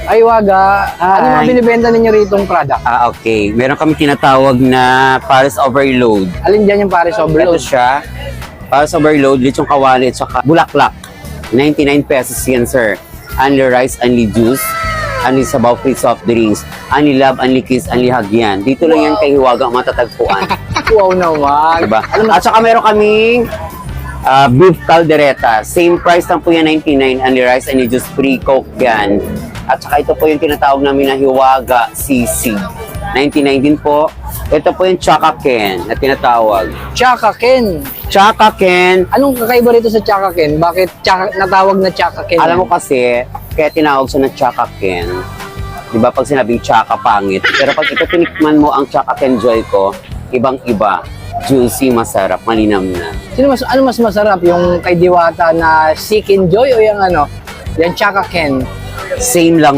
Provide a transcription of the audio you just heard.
Ay, Waga. Ano Hi. mga binibenta ninyo ritong product? Okay. Meron kami tinatawag na Paris Overload. Alin dyan yung Paris Ito Overload? siya. Paris Overload, lechong kawali, tsaka bulaklak. 99 pesos yan, sir. Only rice, only juice, only sabaw, free soft drinks, only love, only kiss, only hug yan. Dito lang yan kay Hiwaga matatagpuan. Wow naman. Diba? Ano At saka meron kaming beef caldereta. Same price lang po yan, 99. Only rice, only juice, free coke yan. At saka ito po yung tinatawag namin na Hiwaga CC. 99 din po. Ito po yung Chaka Ken na tinatawag. Chaka Ken. Chaka Ken, Anong kakaiba rito sa Chaka Ken? Bakit natawag na Chaka Ken? alam mo kasi, kaya tinawag siya na Chaka Ken. Diba pag sinabing Chaka, pangit. Pero pag ito tinikman mo ang Chaka Ken Joy ko, ibang-iba. Juicy, masarap, malinamnam. Ano mas masarap? Yung kay Diwata na Seek and Joy o yung ano? Yung Chaka Ken? Same lang